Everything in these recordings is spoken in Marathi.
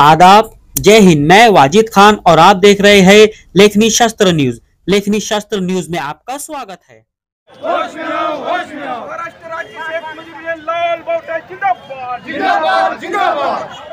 आदाब, जय हिंद। मैं वाजिद खान और आप देख रहे हैं लेखनी शास्त्र न्यूज। लेखनी शास्त्र न्यूज में आपका स्वागत है। होश में आओ, होश में आओ। महाराष्ट्र राज्य शेख मुजीबुर लाल बोटे जिंदाबाद, जिंदाबाद, जिंदाबाद।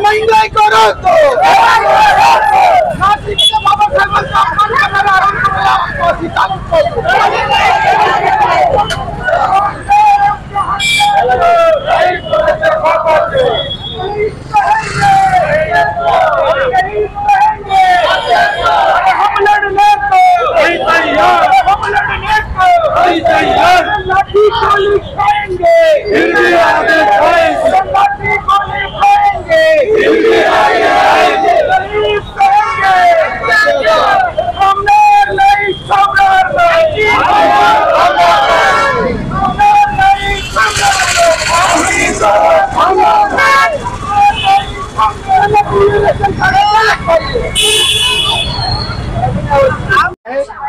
महंगाई करो तो नागरिकता बाबासाहेबांचा अपमान करणारा आरोपी चालू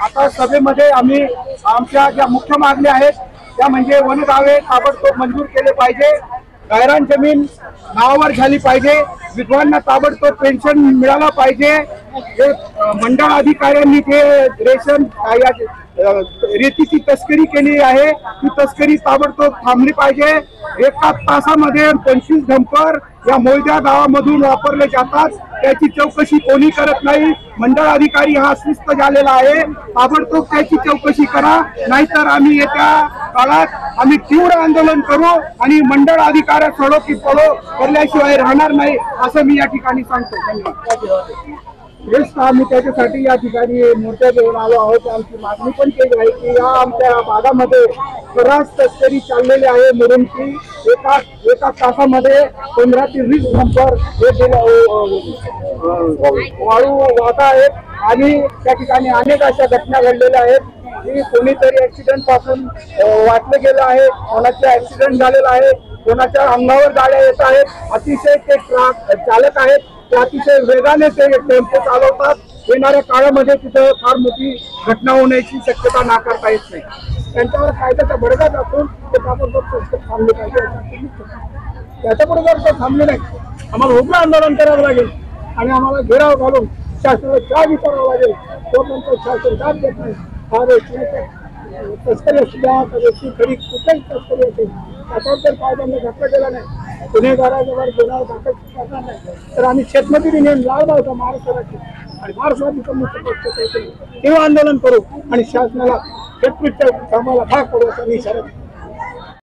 आता सभेमध्ये आम्ही आमच्या ज्या मुख्य मागण्या आहेत त्या म्हणजे वन दावे ताबडतोब मंजूर केले पाहिजे, गायरान जमीन नावावर झाली पाहिजे, विधवांना ताबडतोब पेन्शन मिळाला पाहिजे, मंडळ अधिकाऱ्यांनी जे रेशन रेतीची तस्करी केली आहे ती तस्करी ताबडतोब थांबली पाहिजे। एका तासामध्ये 25 डंपर या मोयद्या गावामधून वापरले जातात, त्याची चौकशी कोणी करत नाही। मंडळ अधिकारी हा सुस्त झालेला आहे, ताबडतोब त्याची चौकशी करा, नाहीतर आम्ही येत्या काळात आम्ही तीव्र आंदोलन करू आणि मंडळ अधिकारी सोडो की पळो करल्याशिवाय राहणार नाही असं मी या ठिकाणी सांगतो। धन्यवाद। आम्ही त्याच्यासाठी या ठिकाणी मोर्चा घेऊन आलो आहोत। आमची मागणी पण केली आहे की या आमच्या भागामध्ये सर्रास तस्करी चाललेली आहे मुरुमची। एका तासामध्ये 15 ते 20 डंपर वाळू वाहत आहेत आणि त्या ठिकाणी अनेक अशा घटना घडलेल्या आहेत की कोणीतरी ऍक्सिडेंट पासून वाचलं गेलं आहे, कोणाचा ऍक्सिडेंट झालेला आहे, कोणाच्या अंगावर गाड्या येत आहेत, अतिशय ते ट्रक चालक आहेत ते अतिशय वेगाने ते टेम्पो चालवतात। येणाऱ्या काळामध्ये तिथं फार मोठी घटना होण्याची शक्यता नाकारता येत नाही। त्यांच्यावर कायद्याचा बडगा दाखवून ते ताबडतोब थांबले पाहिजे। त्याच्यापुढे जर ते थांबले नाही आम्हाला उग्र आंदोलन करावं लागेल आणि आम्हाला घेराव घालून शासनाला जाब विचारावं लागेल। तोपर्यंत शासन जाब देत नाही तस्करी असू द्या कधी खरी कुठेही तस्करी असेल त्याच्यावर जर कायद्याने घटना केला नाही, गुन्हेगारांवर गुन्हा दाखल करणार नाही तर आम्ही शेतमजुरी नेऊन लाल बाळगा महाराष्ट्राची आणि महाराष्ट्राची मुख्य पक्ष तीव्र आंदोलन करू आणि शासनाला शेतकऱ्याच्या कामाला भाग पडू असा इशारा